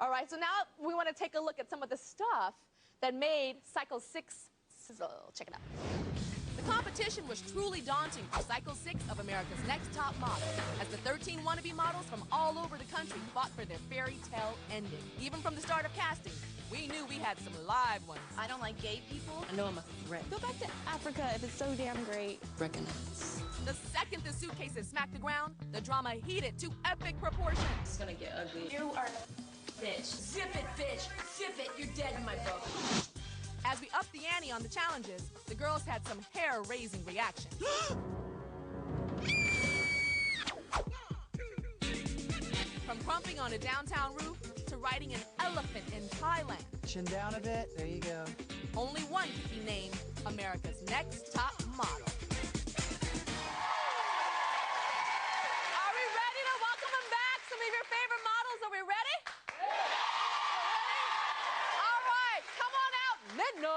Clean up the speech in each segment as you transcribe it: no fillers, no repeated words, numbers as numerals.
All right, so now we want to take a look at some of the stuff that made Cycle 6 sizzle. Check it out. The competition was truly daunting for Cycle 6 of America's Next Top Model, as the 13 wannabe models from all over the country fought for their fairy tale ending. Even from the start of casting, we knew we had some live ones. I don't like gay people. I know I'm a threat. Go back to Africa if it's so damn great. Recognize. The second the suitcases smacked the ground, the drama heated to epic proportions. It's gonna get ugly. You are bitch. Zip it, bitch. Zip it. You're dead in my book. As we upped the ante on the challenges, the girls had some hair-raising reactions. From crumping on a downtown roof to riding an elephant in Thailand. Chin down a bit. There you go. Only one could be named America's Next Top Model. Are we ready to welcome them back? Some of your favorite models. Are we ready? All right, come on out, Nnenna.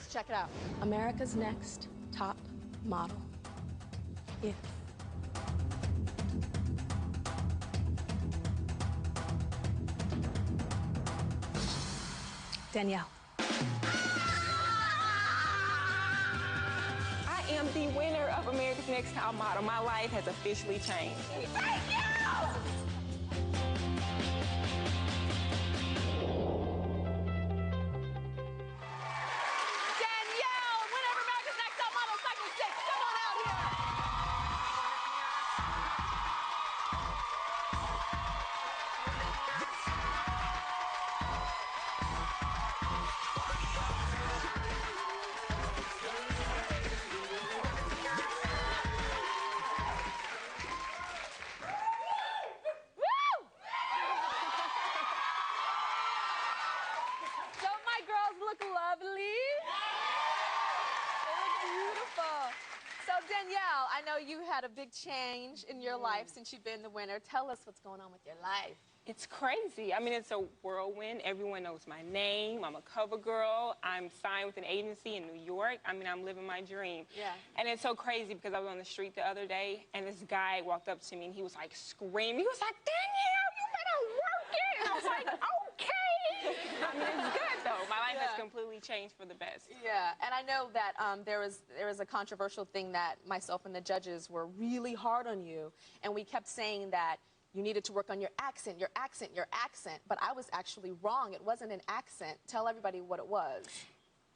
Check it out. America's Next Top Model. Yeah. Danielle. I am the winner of America's Next Top Model. My life has officially changed. Thank you! Danielle, I know you had a big change in your life since you've been the winner. Tell us what's going on with your life. It's crazy. I mean, it's a whirlwind. Everyone knows my name. I'm a cover girl. I'm signed with an agency in New York. I mean, I'm living my dream. Yeah. And it's so crazy because I was on the street the other day, and this guy walked up to me, and he was, like, screaming. He was like, Danielle, you better work it. And I was like, okay. I mean, it's good, though. My life has completely changed for the best. Yeah, and I know that there was a controversial thing that myself and the judges were really hard on you, and we kept saying that you needed to work on your accent, your accent, your accent. But I was actually wrong. It wasn't an accent. Tell everybody what it was.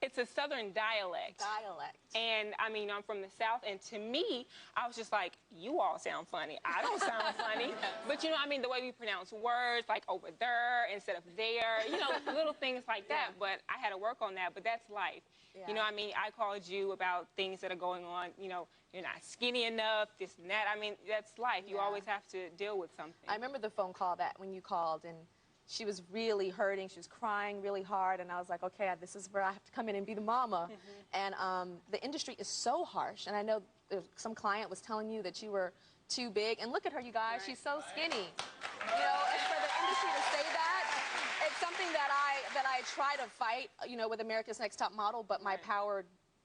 It's a Southern dialect. Dialect. And, I mean, I'm from the South, and to me, I was just like, you all sound funny. I don't sound funny. But, you know, I mean, the way we pronounce words, like over there instead of there, you know, little things like that. Yeah. But I had to work on that, but that's life. Yeah. You know, I mean, I called you about things that are going on, you know, you're not skinny enough, this and that. I mean, that's life. You always have to deal with something. I remember the phone call that when you called, and she was really hurting. She was crying really hard, and I was like, okay, this is where I have to come in and be the mama. And the industry is so harsh, and I know some client was telling you that you were too big. And look at her, you guys. She's so skinny. You know, and for the industry to say that, it's something that I try to fight, you know, with America's Next Top Model, but my power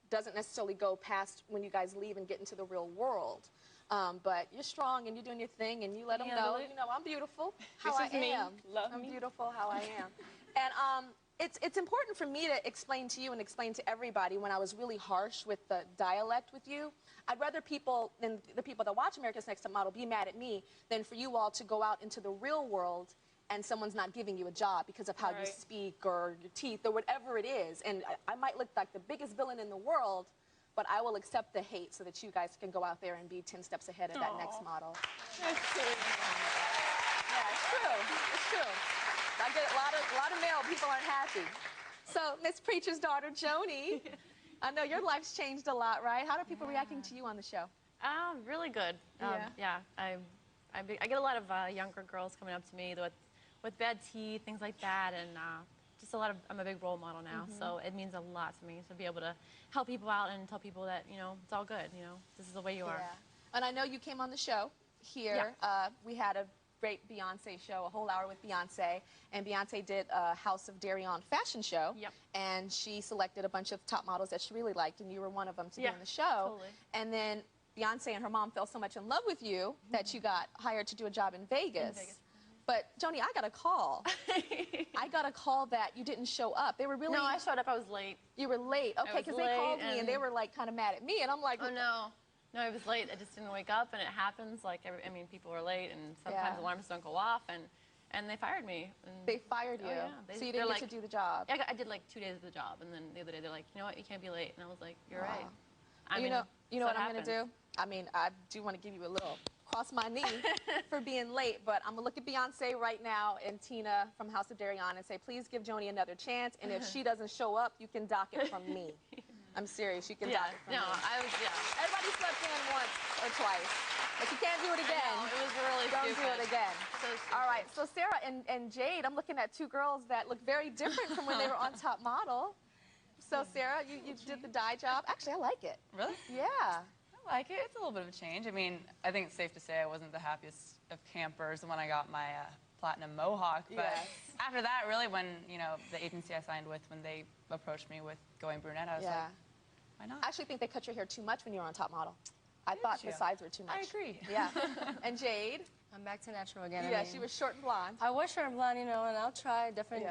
doesn't necessarily go past when you guys leave and get into the real world. But you're strong and you're doing your thing, and you let them know, you know, I'm beautiful how I am. I'm beautiful how I am. And it's important for me to explain to you and explain to everybody when I was really harsh with the dialect with you. I'd rather people, than the people that watch America's Next Top Model, be mad at me than for you all to go out into the real world and someone's not giving you a job because of how you speak or your teeth or whatever it is. And I might look like the biggest villain in the world, but I will accept the hate so that you guys can go out there and be 10 steps ahead of that next model. That's sweet. Yeah, it's true. It's true. I get a lot of mail. People aren't happy. So, Miss Preacher's daughter, Joanie, I know your life's changed a lot, right? How are people reacting to you on the show? Really good. Yeah, I get a lot of younger girls coming up to me with bad teeth, things like that, and just a lot of, I'm a big role model now, so it means a lot to me to be able to help people out and tell people that, you know, it's all good, you know, this is the way you are. And I know you came on the show here. We had a great Beyonce show, a whole hour with Beyonce, and Beyonce did a House of Darion fashion show, and she selected a bunch of top models that she really liked, and you were one of them to be on the show. Totally. And then Beyonce and her mom fell so much in love with you that you got hired to do a job in Vegas. But, Joanie, I got a call. I got a call that you didn't show up. They were really... No, I showed up. I was late. You were late. Okay, because they called me, and they were, like, kind of mad at me. And I'm like... Oh, no. No, I was late. I just didn't wake up, and it happens. Like, I mean, people are late, and sometimes alarms don't go off, and they fired me. And they fired you? So you didn't get to do the job? Yeah, I did, like, 2 days of the job, and then the other day they're like, you know what, you can't be late. And I was like, you're right. I mean, you know what I'm going to do? I mean, I do want to give you a little cross my knee for being late, but I'm going to look at Beyonce right now and Tina from House of Darion and say, please give Joanie another chance, and if she doesn't show up, you can dock it from me. I'm serious, you can dock it from me. Everybody slept in once or twice. If you can't do it again, it was really don't do it again. So all right, so Sarah and Jade, I'm looking at two girls that look very different from when they were on Top Model. So Sarah, you did the dye job. Actually, I like it. Really? Yeah. I like it. It's a little bit of a change. I mean, I think it's safe to say I wasn't the happiest of campers when I got my platinum mohawk. But after that, really, when, you know, the agency I signed with, when they approached me with going brunette, I was like, why not? I actually think they cut your hair too much when you were on Top Model. I thought the sides were too much. I agree. Yeah. And Jade? I'm back to natural again. Yeah, I mean, she was short and blonde. I was short and blonde, you know, and I'll try different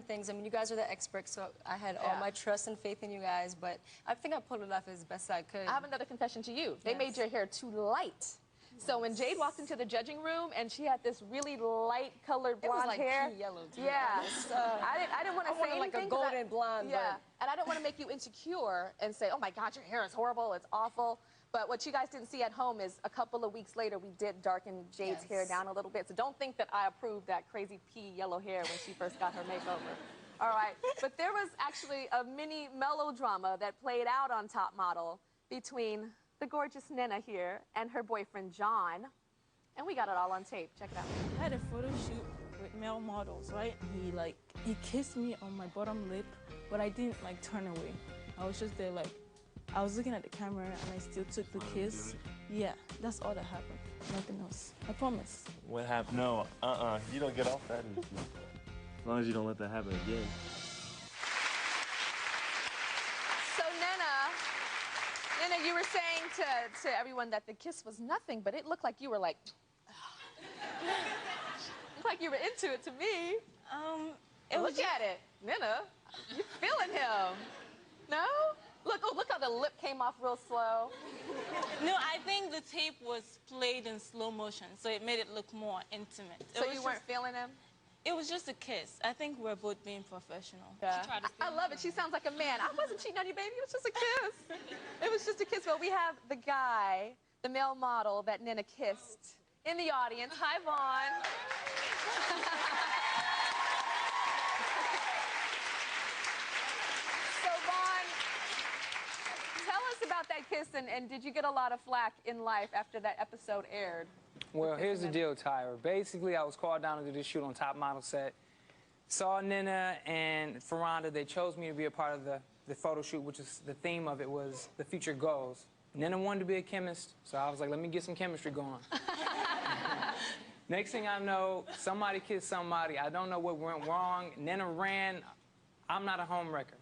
things. I mean, you guys are the experts, so I had all my trust and faith in you guys, but I think I pulled it off as best I could. I have another confession to you. They made your hair too light. So when Jade walked into the judging room and she had this really light colored blonde hair. Pea yellow too. Yeah. I didn't want to say anything. Like a golden blonde. Yeah. And I didn't want to make you insecure and say, oh my God, your hair is horrible, it's awful. But what you guys didn't see at home is a couple of weeks later, we did darken Jade's hair down a little bit. So don't think that I approved that crazy pea yellow hair when she first got her makeover. All right. But there was actually a mini melodrama that played out on Top Model between the gorgeous Nnenna here and her boyfriend, John. And we got it all on tape. Check it out. I had a photo shoot with male models, right? He kissed me on my bottom lip, but I didn't, like, turn away. I was just there, like, I was looking at the camera and I still took the kiss. Yeah, that's all that happened. Nothing else. I promise. What happened? No, you don't get off that issue. As long as you don't let that happen again. So Nnenna, you were saying to everyone that the kiss was nothing, but it looked like you were like, looked like you were into it to me. Look at it, Nnenna. You feeling him? No? Look how the lip came off real slow. No, I think the tape was played in slow motion, so it made it look more intimate. So you weren't feeling him? It was just a kiss. I think we're both being professional. Yeah. I love it. She sounds like a man. I wasn't cheating on you, baby. It was just a kiss. It was just a kiss. Well, we have the guy, the male model that Nnenna kissed in the audience. Hi, Vaughn. About that kiss, and did you get a lot of flack in life after that episode aired? Well, here's the deal, Tyra. Basically, I was called down to do this shoot on Top Model set. Saw Nnenna and Rhonda. They chose me to be a part of the photo shoot, which is the theme of it was the future goals. Nnenna wanted to be a chemist, so I was like, let me get some chemistry going. Next thing I know, somebody kissed somebody. I don't know what went wrong. Nnenna ran. I'm not a home wrecker.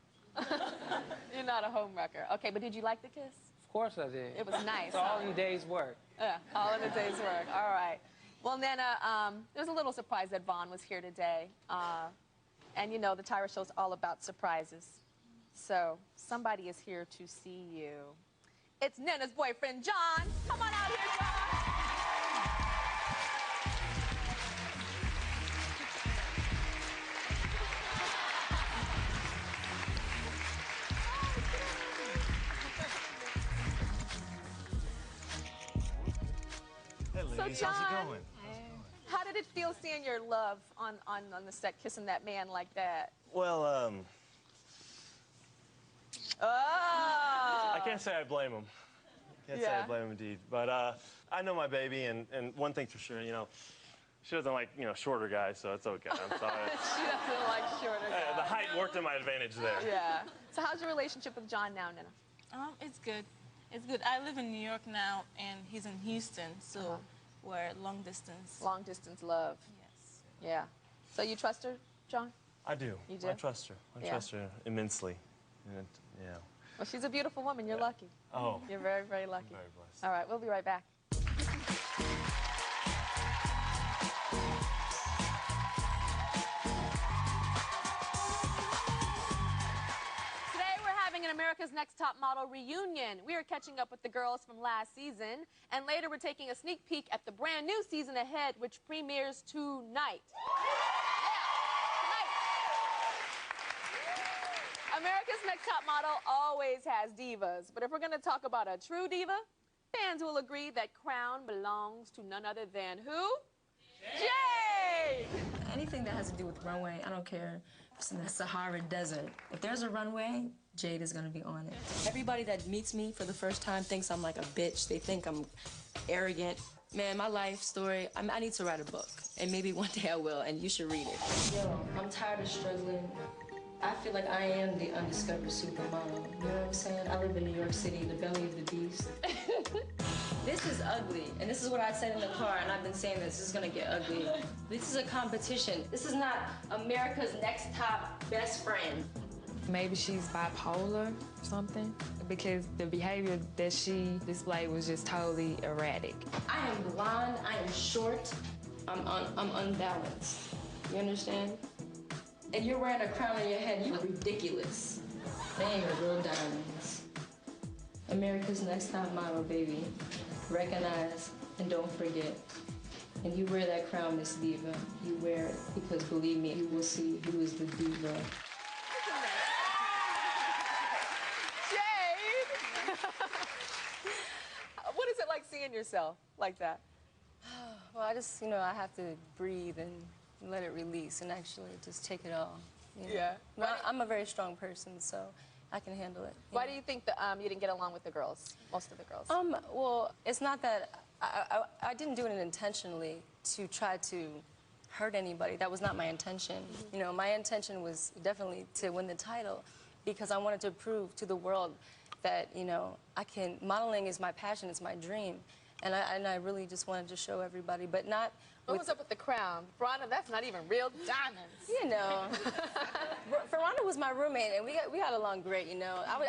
You're not a home wrecker. Okay, but did you like the kiss? Of course I did. It was nice. It's all in the day's work. Yeah, all in the day's work. All right. Well, Nnenna, there's a little surprise that Vaughn was here today. And you know, the Tyra show's all about surprises. So somebody is here to see you. It's Nnenna's boyfriend, John. Come on out here, John. Hey, ladies, So, how's it John, going? how did it feel seeing your love on the set, kissing that man like that? Well, Oh! I can't say I blame him. Can't say I Yeah. blame him indeed. But I know my baby, and one thing's for sure, you know, she doesn't like, you know, shorter guys, so it's okay. I'm sorry. She doesn't like shorter guys. The height worked to my advantage there. Yeah. So how's your relationship with John now, Nnenna? It's good. It's good. I live in New York now, and he's in Houston, so we're long distance. Long distance love. Yes. Yeah. So you trust her, John? I do. You do? I trust her. I trust her immensely. And, yeah. Well, she's a beautiful woman. You're lucky. Oh. You're very, very lucky. I'm very blessed. All right, we'll be right back. Today we're having an America's Next Top Model reunion. We are catching up with the girls from last season, and later we're taking a sneak peek at the brand new season ahead, which premieres tonight. America's Next Top Model always has divas, but if we're going to talk about a true diva, fans will agree that crown belongs to none other than who? Jade! Anything that has to do with runway, I don't care if it's in the Sahara Desert. If there's a runway, Jade is gonna be on it. Everybody that meets me for the first time thinks I'm like a bitch. They think I'm arrogant. Man, my life story, I need to write a book. And maybe one day I will, and you should read it. Yo, I'm tired of struggling. I feel like I am the undiscovered supermodel. You know what I'm saying? I live in New York City, the belly of the beast. This is ugly, and this is what I said in the car, and I've been saying this is gonna get ugly. This is a competition. This is not America's Next Top best friend. Maybe she's bipolar or something, because the behavior that she displayed was just totally erratic. I am blonde, I am short, I'm unbalanced. You understand? And you're wearing a crown on your head, you're ridiculous. They ain't real diamonds. America's Next Top Model, baby. Recognize and don't forget. And you wear that crown, Miss Diva. You wear it because, believe me, you will see who is the diva. Jade! What is it like seeing yourself like that? Well, I just, you know, I have to breathe and let it release and actually just take it all. You know? Yeah. But I'm a very strong person, so I can handle it. Why do you think that you didn't get along with the girls, most of the girls? Well, it's not that I didn't do it intentionally to try to hurt anybody. That was not my intention. You know, my intention was definitely to win the title because I wanted to prove to the world that, you know, modeling is my passion, it's my dream. And I really just wanted to show everybody, but not. What was up with the crown? Rhonda, that's not even real diamonds. You know. Rhonda was my roommate, and we got along great, you know. I'm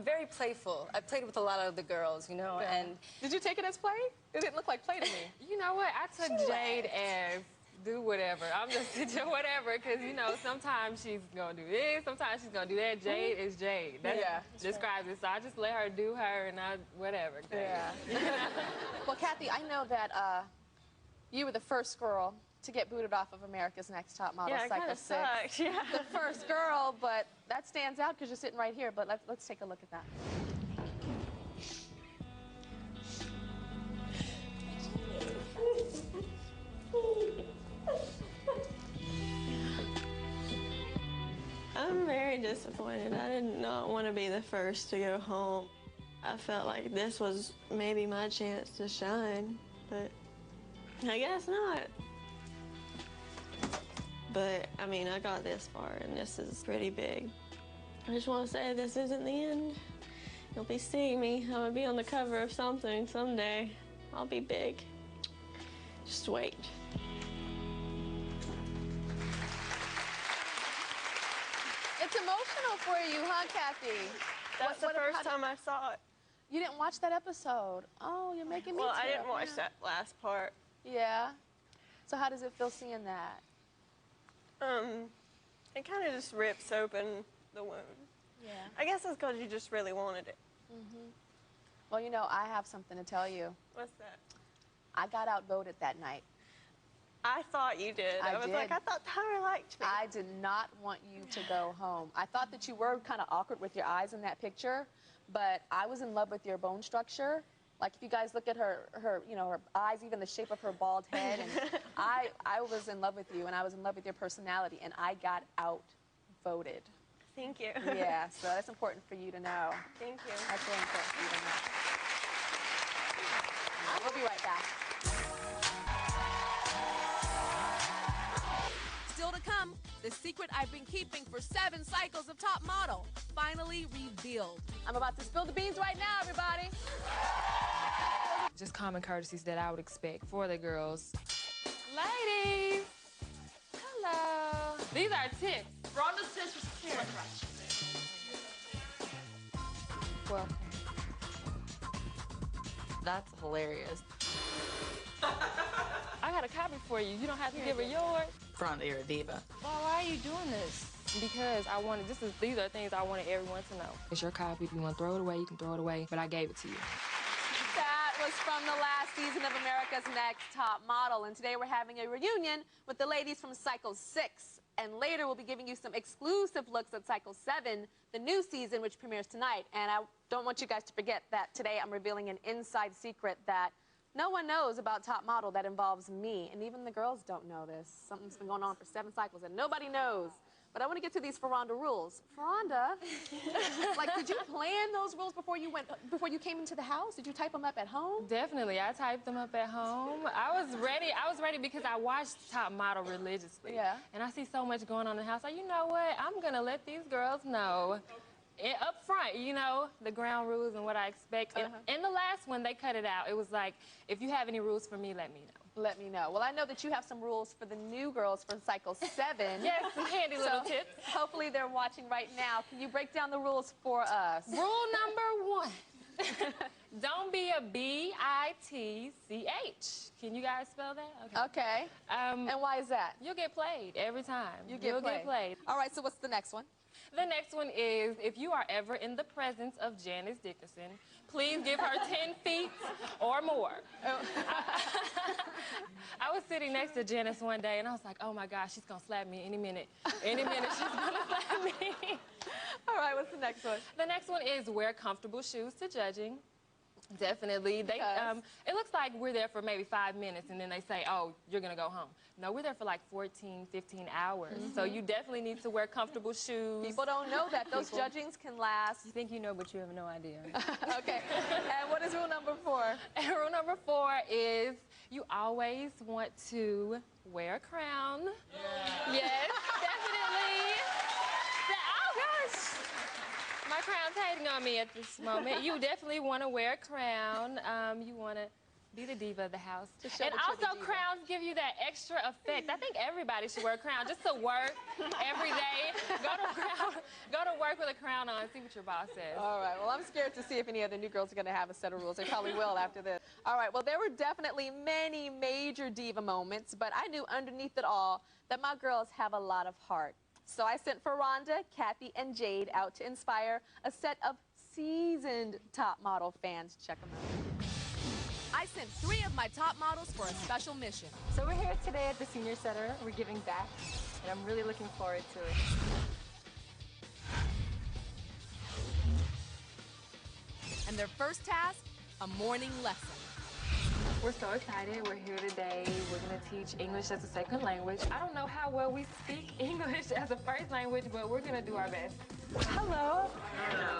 very playful. I played with a lot of the girls, you know, Yeah. and... Did you take it as play? It didn't look like play to me. You know what? I took Jade as do whatever. I'm just do whatever, because, you know, sometimes she's going to do this, sometimes she's going to do that. Jade is Jade. That describes it. So I just let her do her and whatever. Yeah. Well, Kathy, I know that you were the first girl to get booted off of America's Next Top Model Cycle 6. Sucks. Yeah. The first girl, but that stands out because you're sitting right here. But let's take a look at that. I'm very disappointed. I did not want to be the first to go home. I felt like this was maybe my chance to shine, but I guess not. But, I mean, I got this far, and this is pretty big. I just want to say this isn't the end. You'll be seeing me. I'm gonna be on the cover of something someday. I'll be big. Just wait. It's emotional for you, huh, Kathy? That's the first time I saw it. You didn't watch that episode? Oh, you're making me Well, I tear didn't up watch now. that last part. Yeah? So how does it feel seeing that? It kind of just rips open the wound. Yeah. I guess it's because you just really wanted it. Well, you know, I have something to tell you. What's that? I got outvoted that night. I thought you did. I was like, I thought Tyra liked me. I did not want you to go home. I thought that you were kind of awkward with your eyes in that picture, but I was in love with your bone structure. Like if you guys look at her, you know, her eyes, even the shape of her bald head, and I was in love with you, and I was in love with your personality, and I got outvoted. Thank you. Yeah, so that's important for you to know. Thank you. That's really important for you to know. We'll be right back. Still to come, the secret I've been keeping for 7 cycles of Top Model, finally revealed. I'm about to spill the beans right now, everybody. Just common courtesies that I would expect for the girls. Ladies, hello. These are tips. Rhonda says you're Welcome. That's hilarious. I got a copy for you. You don't have to give her yours. Rhonda, you're a diva. Well, why are you doing this? Because I wanted, these are things I wanted everyone to know. It's your copy. If you want to throw it away, you can throw it away, but I gave it to you. That was from the last season of America's Next Top Model, and today we're having a reunion with the ladies from Cycle 6. And later we'll be giving you some exclusive looks at Cycle 7, the new season, which premieres tonight. And I don't want you guys to forget that today I'm revealing an inside secret that no one knows about Top Model that involves me. And even the girls don't know this. Something's been going on for 7 cycles and nobody knows. But I want to get to these Rhonda rules. Rhonda, like, did you plan those rules before you came into the house? Did you type them up at home? Definitely, I typed them up at home. I was ready because I watched Top Model religiously. Yeah. And I see so much going on in the house. So you know what? I'm gonna let these girls know up front, you know, the ground rules and what I expect. In the last one, they cut it out. It was like, if you have any rules for me, let me know. Let me know. Well, I know that you have some rules for the new girls for Cycle 7. Yes, some handy little tips. Hopefully they're watching right now. Can you break down the rules for us? Rule number 1. Don't be a B-I-T-C-H. Can you guys spell that? Okay. And why is that? You'll get played every time. You'll get played. All right, so what's the next one? The next one is, if you are ever in the presence of Janice Dickerson, please give her 10 feet or more. I was sitting next to Janice one day, and I was like, oh, my gosh, she's going to slap me any minute. Any minute, she's going to slap me. All right, what's the next one? The next one is wear comfortable shoes to judging. Definitely. It looks like we're there for maybe 5 minutes, and then they say, oh, you're going to go home. No, we're there for like 14, 15 hours. So you definitely need to wear comfortable shoes. People don't know that. Those judgings can last. You think you know, but you have no idea. Okay. And what is rule number 4? And rule number 4 is you always want to wear a crown. Yeah. Yes, definitely. Oh, gosh. My crown's hating on me at this moment. You definitely want to wear a crown. You want to be the diva of the house. And also, crowns give you that extra effect. I think everybody should wear a crown just to work every day. Go to work with a crown on, see what your boss says. All right. Well, I'm scared to see if any of the new girls are going to have a set of rules. They probably will after this. All right. Well, there were definitely many major diva moments, but I knew underneath it all that my girls have a lot of heart. So I sent for Rhonda, Kathy, and Jade out to inspire a set of seasoned Top Model fans. Check them out. I sent 3 of my top models for a special mission. So we're here today at the Senior Center. We're giving back, and I'm really looking forward to it. And their first task, a morning lesson. We're so excited. We're here today. We're going to teach English as a second language. I don't know how well we speak English as a first language, but we're going to do our best. Hello.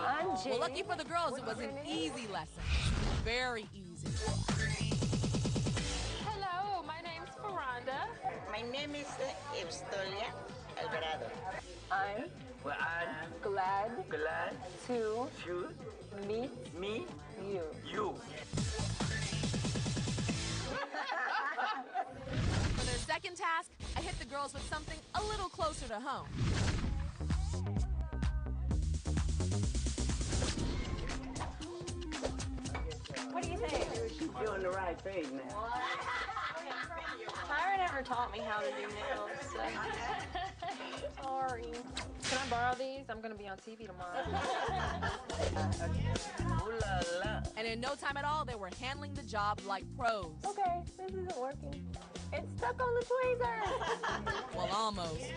I'm Jade. Well, lucky for the girls, it was an easy lesson. Very easy. Hello, my name's Rhonda. My name is Eustolia Alvarado. I'm glad to Me? Me? You. You. For their second task, I hit the girls with something a little closer to home. What do you think? You're on the right page now. Tyra never taught me how to do nails, so. Sorry. Can I borrow these? I'm going to be on TV tomorrow. Ooh la la. And in no time at all, they were handling the job like pros. Okay, this isn't working. It's stuck on the tweezers. Well, almost.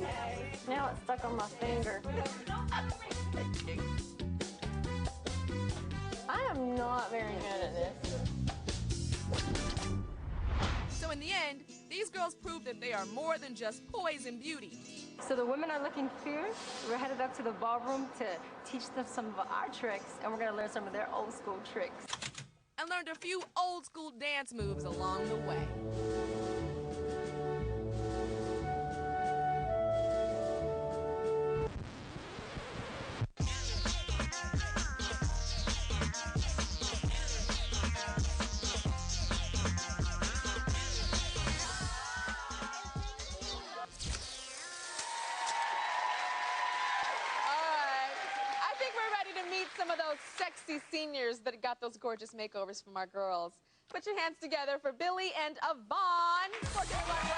Okay. Now it's stuck on my finger. I am not very good at this. So in the end, these girls proved that they are more than just poise and beauty. So the women are looking fierce. We're headed up to the ballroom to teach them some of our tricks, and we're gonna learn some of their old school tricks. And learned a few old school dance moves along the way. Some of those sexy seniors that got those gorgeous makeovers from our girls. Put your hands together for Billy and Yvonne. Working the runway.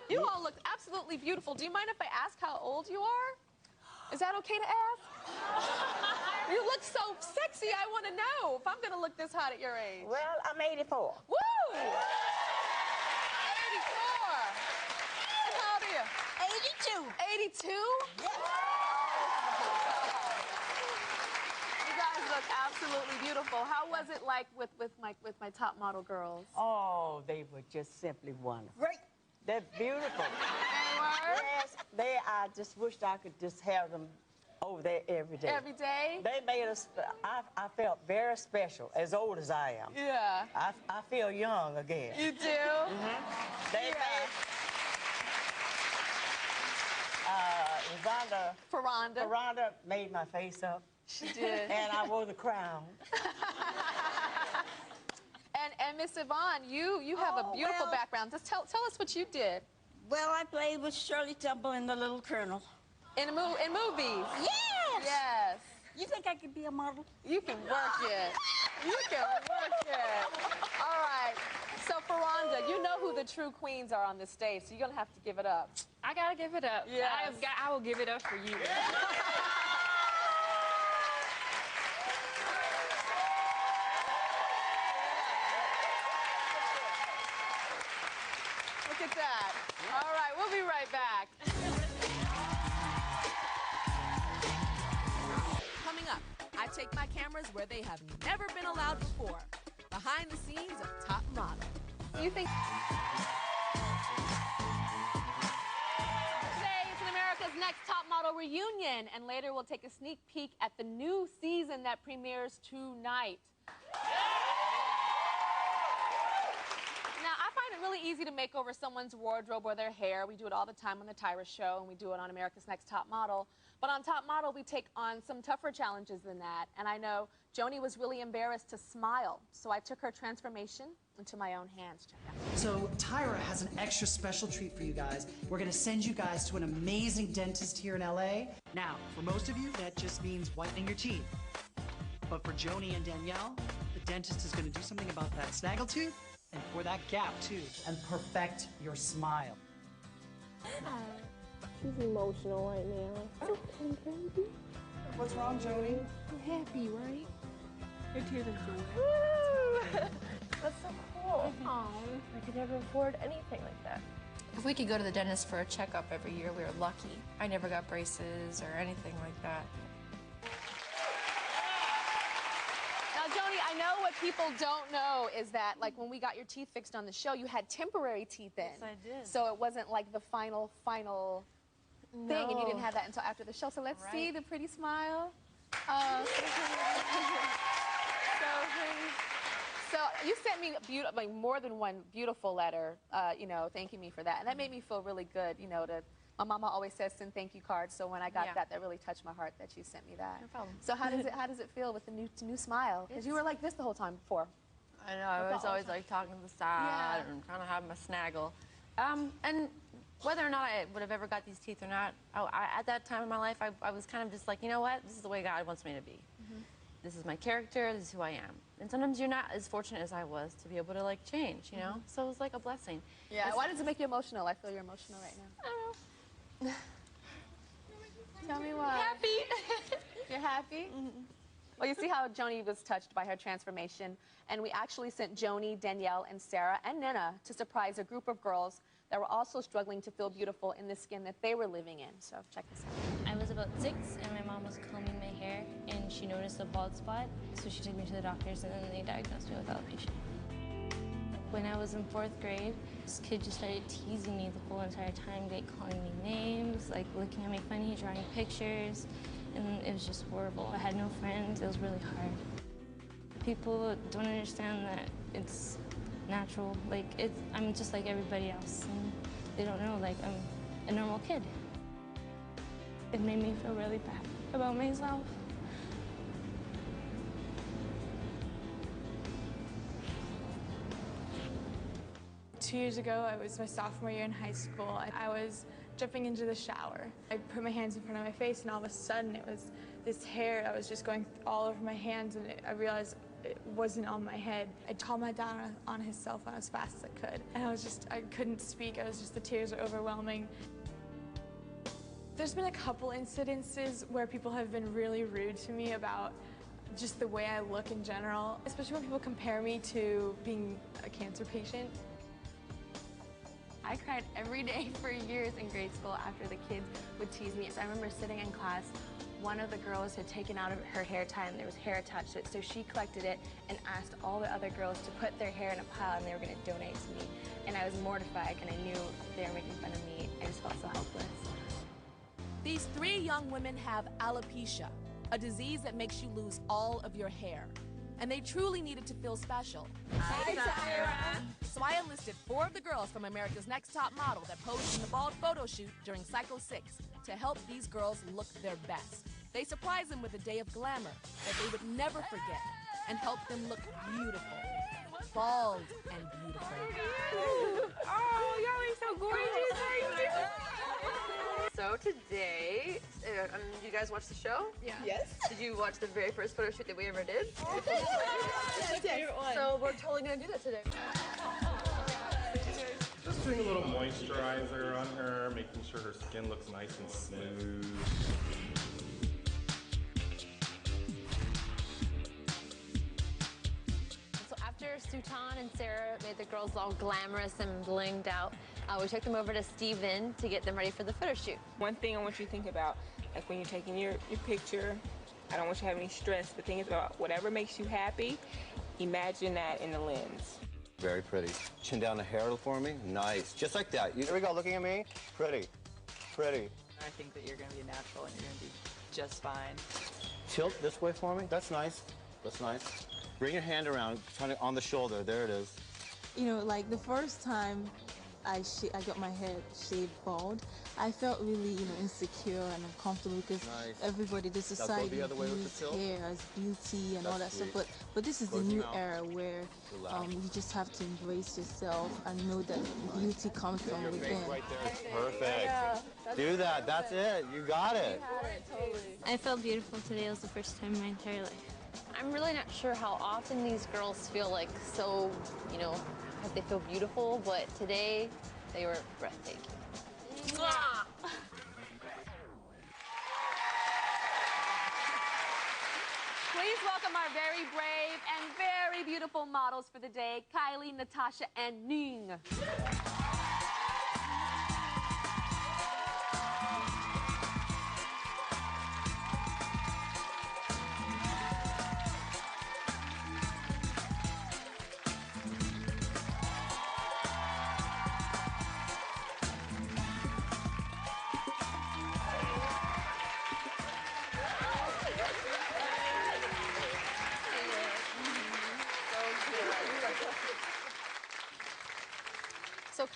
You all look absolutely beautiful. Do you mind if I ask how old you are? Is that okay to ask? You look so sexy. I want to know if I'm going to look this hot at your age. Well, I'm 84. Woo! 84. And how old are you? 82. 82? Yes. You guys look absolutely beautiful. How was it like with my top model girls? Oh, they were just simply wonderful. Great. They're beautiful. They were? Yes, I just wished I could just have them over there every day. Every day? They made us, I felt very special, as old as I am. Yeah. I feel young again. You do? Mm-hmm. They made, Rhonda made my face up. She did. And I wore the crown. And Miss Yvonne, you have a beautiful background. Just tell us what you did. Well, I played with Shirley Temple in The Little Colonel. In movies? Yes! Yes. You think I could be a model? You can work it. You can work it. All right. So, for Rhonda, you know who the true queens are on this stage, so you're going to have to give it up. I got to give it up. Yes. I will give it up for you. Look at that. All right, we'll be right back. Coming up, I take my cameras where they have never been allowed before. Behind the scenes of Top Model. You think... Today is America's Next Top Model reunion, and later we'll take a sneak peek at the new season that premieres tonight. Now, I find it really easy to make over someone's wardrobe or their hair. We do it all the time on the Tyra show, and we do it on America's Next Top Model. But on Top Model, we take on some tougher challenges than that. And I know Joanie was really embarrassed to smile, so I took her transformation into my own hands. Check out. So Tyra has an extra special treat for you guys. We're gonna send you guys to an amazing dentist here in LA. Now, for most of you, that just means whitening your teeth. But for Joanie and Danielle, the dentist is gonna do something about that snaggletooth and for that gap too, and perfect your smile. She's emotional right now. Okay, baby. What's wrong, Joanie? You're happy, right? Your tears are joy. That's so cool. I could never afford anything like that. If we could go to the dentist for a checkup every year, we were lucky. I never got braces or anything like that. Now, Joanie, I I know what people don't know is that, like, when we got your teeth fixed on the show, you had temporary teeth in. Yes, I did. So it wasn't like the final thing, and you didn't have that until after the show. So let's see the pretty smile. Oh, so pretty. So you sent me like more than one beautiful letter, you know, thanking me for that, and that made me feel really good. You know, my mama always says send thank you cards, so when I got that really touched my heart that you sent me that. No problem. So how does it feel with the new smile? Because you were like this the whole time before. I know. I was always like talking to the side and trying to have my snaggle. And whether or not I would have ever got these teeth or not, at that time in my life, I was kind of just like, you know what? This is the way God wants me to be. This is my character. This is who I am. And sometimes you're not as fortunate as I was to be able to like change, you know? So it was like a blessing. Yeah. Why does it make you emotional? I feel you're emotional right now. I don't know. Tell me why. Happy. You're happy? Well, you see how Joanie was touched by her transformation, and we actually sent Joanie, Danielle, and Sarah, and Nnenna to surprise a group of girls that were also struggling to feel beautiful in the skin that they were living in. So check this out. I was about 6, and my mom was combing my hair, and she noticed a bald spot, so she took me to the doctors, and then they diagnosed me with alopecia. When I was in 4th grade, this kid just started teasing me the whole entire time, like calling me names, like looking at me funny, drawing pictures, and it was just horrible. I had no friends. It was really hard. People don't understand that it's natural. Like, I'm just like everybody else, and they don't know, like, I'm a normal kid. It made me feel really bad about myself. Two years ago, it was my sophomore year in high school. I was jumping into the shower. I put my hands in front of my face, and all of a sudden, it was this hair that was just going all over my hands, and I realized it wasn't on my head. I called my dad on his cell phone as fast as I could, and I couldn't speak. The tears were overwhelming. There's been a couple incidences where people have been really rude to me about just the way I look in general, especially when people compare me to being a cancer patient. I cried every day for years in grade school after the kids would tease me. So I remember sitting in class, one of the girls had taken out her hair tie and there was hair attached to it, so she collected it and asked all the other girls to put their hair in a pile and they were going to donate to me. And I was mortified, and I knew they were making fun of me. I just felt so helpless. These 3 young women have alopecia, a disease that makes you lose all of your hair. And they truly needed to feel special. Hi, Tyra. So I enlisted 4 of the girls from America's Next Top Model that posed in the bald photo shoot during Cycle 6 to help these girls look their best. They surprised them with a day of glamour that they would never forget and helped them look beautiful. Bald and beautiful. Oh, y'all are so gorgeous. So today, you guys watched the show? Yeah. Yes. Did you watch the very first photo shoot that we ever did? Yes. So we're totally gonna do that today. Just putting a little moisturizer on her, making sure her skin looks nice and smooth. So after Sutan and Sarah made the girls all glamorous and blinged out, we took them over to Steven to get them ready for the photo shoot. One thing I want you to think about, like when you're taking your picture, I don't want you to have any stress, but think about whatever makes you happy, imagine that in the lens. Very pretty. Chin down the hair for me. Nice. Just like that. Here we go, looking at me. Pretty. Pretty. I think that you're going to be a natural and you're going to be just fine. Tilt this way for me. That's nice. That's nice. Bring your hand around, on the shoulder. There it is. You know, like the first time I got my hair shaved bald, I felt really, insecure and uncomfortable because everybody, the society views hair as beauty and all that stuff. But this is the new era where you just have to embrace yourself and know that beauty comes from within. Right there. Perfect. Do that. That's it. You got it. I felt beautiful today. It was the first time in my entire life. I'm really not sure how often these girls feel like so, they feel beautiful, but today they were breathtaking. Mwah! Please welcome our very brave and very beautiful models for the day, Kylie, Natasha, and Nnenna.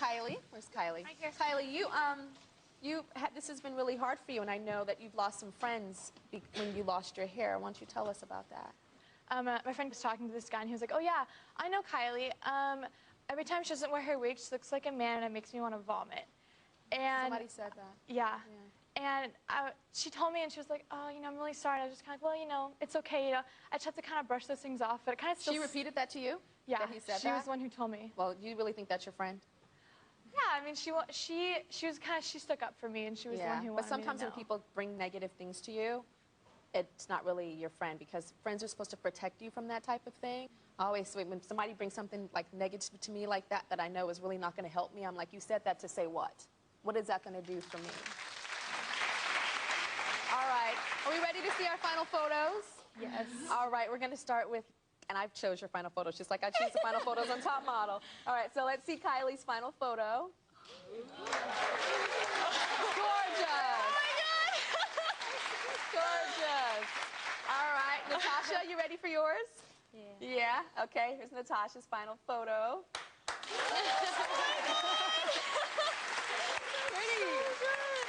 Kylie. Where's Kylie? Right here. Kylie, this has been really hard for you, and I know that you've lost some friends when you lost your hair. Why don't you tell us about that? My friend was talking to this guy, and he was like, oh, yeah, I know Kylie. Every time she doesn't wear her wig, she looks like a man, and it makes me want to vomit. And somebody said that. Yeah. And she told me, and she was like, oh, you know, I'm really sorry. I was just kind of like, well, you know, it's okay. You know, I just have to kind of brush those things off. But it kind of still... She repeated that to you? Yeah, that he said she was the one who told me. Well, do you really think that's your friend? Yeah, I mean, she stuck up for me, and she was the one who wanted me to know. But sometimes when people bring negative things to you, it's not really your friend, because friends are supposed to protect you from that type of thing. I always, when somebody brings something like negative to me like that I know is really not going to help me, I'm like, you said that to say what? What is that going to do for me? All right, are we ready to see our final photos? Yes. All right, we're going to start with, and I chose your final photos, just like I choose the final photos on Top Model. All right, so let's see Kylie's final photo. Gorgeous. Gorgeous. All right, Natasha, you ready for yours? Yeah. Yeah? Okay, here's Natasha's final photo. Pretty.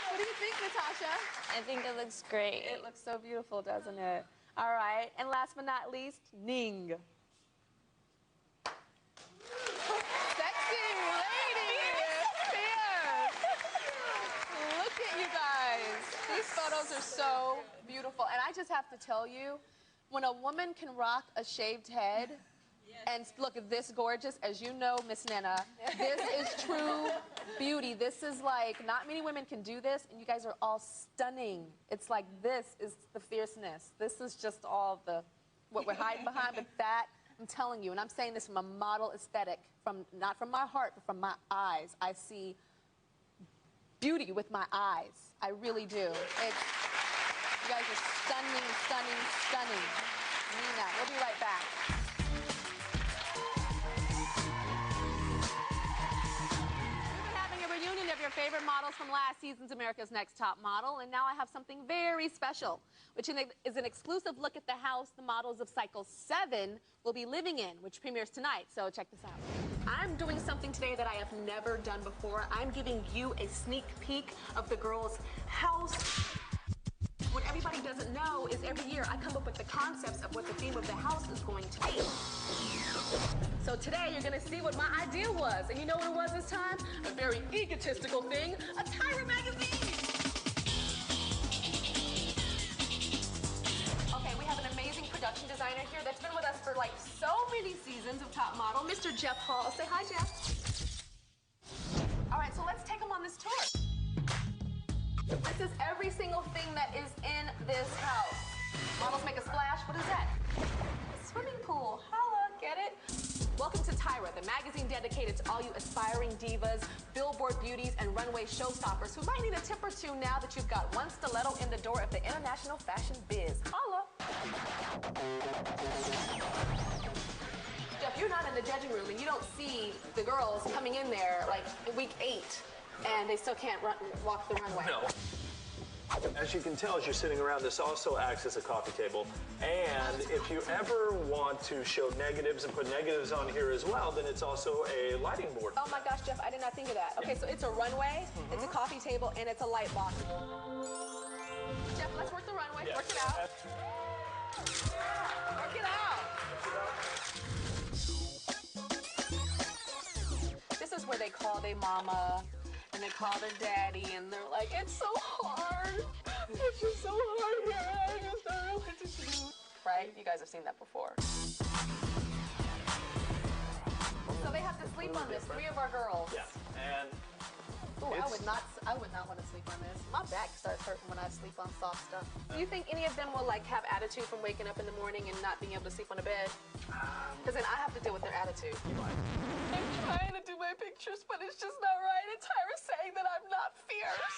What do you think, Natasha? I think it looks great. It looks so beautiful, doesn't it? All right, and last but not least, Ning. Sexy lady. Fierce. Look at you guys. These photos are so beautiful. And I just have to tell you, when a woman can rock a shaved head and look this gorgeous, as you know, Miss Nnenna, this is true beauty. This is like, not many women can do this, and you guys are all stunning. It's like, this is the fierceness. This is just all what we're hiding behind, but that, I'm telling you, and I'm saying this from a model aesthetic, not from my heart, but from my eyes. I see beauty with my eyes. I really do. You guys are stunning, stunning, stunning. I mean that. We'll be right back. We've been having a reunion of your favorite models from last season's America's Next Top Model, and now I have something very special, which is an exclusive look at the house the models of Cycle 7 will be living in, which premieres tonight. So check this out. I'm doing something today that I have never done before. I'm giving you a sneak peek of the girls' house. What everybody doesn't know is every year I come up with the concepts of what the theme of the house is going to be. So today you're gonna see what my idea was. And you know what it was this time? A very egotistical thing, a Tyra magazine. Okay, we have an amazing production designer here that's been with us for like so many seasons of Top Model, Mr. Jeff Hall. Say hi, Jeff. All right, so let's take him on this tour. This is every single thing that is in this house. Models make a splash. What is that? A swimming pool. Holla, get it? Welcome to Tyra, the magazine dedicated to all you aspiring divas, billboard beauties, and runway showstoppers who might need a tip or two now that you've got one stiletto in the door of the international fashion biz. Holla. Jeff, you're not in the judging room, and you don't see the girls coming in there like week 8. And they still can't walk the runway. No. As you can tell, as you're sitting around, this also acts as a coffee table. And if you ever want to show negatives and put negatives on here as well, then it's also a lighting board. Oh my gosh, Jeff, I did not think of that. Okay, so it's a runway, it's a coffee table, and it's a light box. Jeff, let's work the runway. Yeah. Work it out. Work it out. This is where they call their mama. And they call their daddy, and they're like, it's so hard. It's just so hard here. I just don't know what to do. Right? You guys have seen that before. So they have to sleep on this, 3 of our girls. Yeah, and ooh, I would not want to sleep on this. My back starts hurting when I sleep on soft stuff. Do you think any of them will like have attitude from waking up in the morning and not being able to sleep on a bed? Because then I have to deal with their attitude. I'm trying to do my pictures, but it's just not right. And Tyra's saying that I'm not fierce.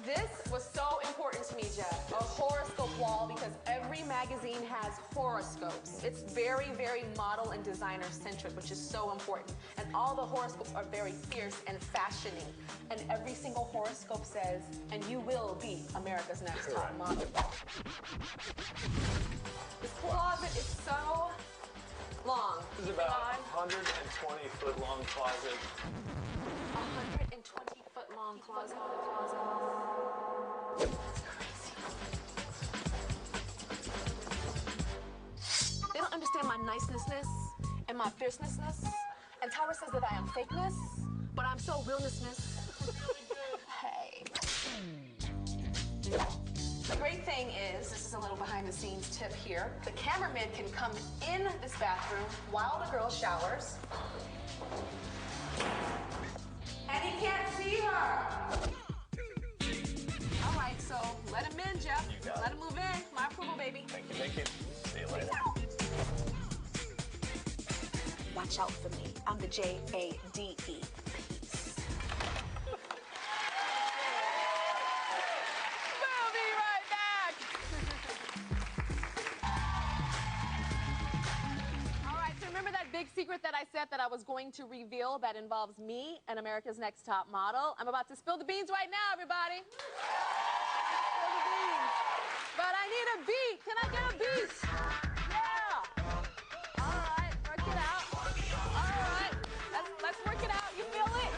This was so important to me, Jeff. A horoscope wall, because every magazine has horoscopes. It's very, very model and designer centric, which is so important. And all the horoscopes are very fierce and fashioning. And every single horoscope says, and you will be America's Next Top Model. This closet is so long. This is about a 120-foot long closet. 120-foot long closet. They don't understand my niceness and my fierceness. And Tyra says that I am fakeness, but I'm so realness. Hey. The great thing is, this is a little behind the scenes tip here. The cameraman can come in this bathroom while the girl showers. And he can't see her. All right, so let him in, Jeff. Let him move in. My approval, baby. Thank you, thank you. See you later. Watch out for me. I'm the Jade. Peace. We'll be right back. All right, so remember that big secret that I said that I was going to reveal that involves me and America's Next Top Model? I'm about to spill the beans right now, everybody. Spill the beans. But I need a beat. Can I get a beat? Yeah. All right, work it out. All right, let's work it out. You feel it?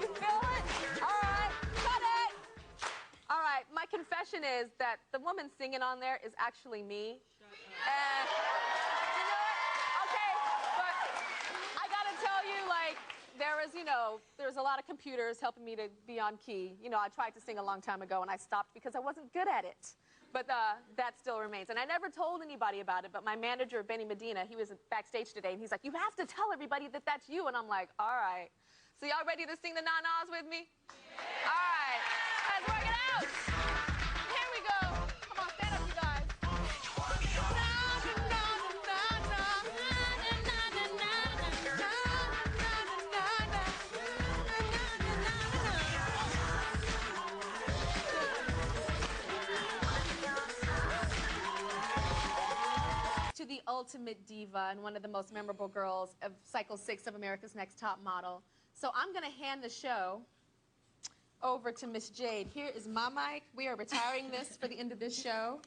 You feel it? All right, cut it. All right, my confession is that the woman singing on there is actually me. And you know what? Okay, but I gotta tell you, like, there's a lot of computers helping me to be on key. You know, I tried to sing a long time ago and I stopped because I wasn't good at it. But that still remains. And I never told anybody about it, but my manager, Benny Medina, he was backstage today, and he's like, you have to tell everybody that that's you. And I'm like, all right. So y'all ready to sing the na-nas with me? Yeah. All right. Let's work it out. Here we go. Come on, stand up, you guys. To the ultimate diva and one of the most memorable girls of Cycle 6 of America's Next Top Model. So I'm going to hand the show over to Miss Jade. Here is my mic. We are retiring this for the end of this show.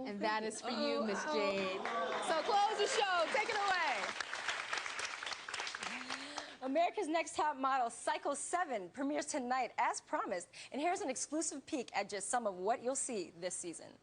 And that is for you, Miss Jade. So close the show. Take it away. America's Next Top Model Cycle 7 premieres tonight as promised. And here's an exclusive peek at just some of what you'll see this season.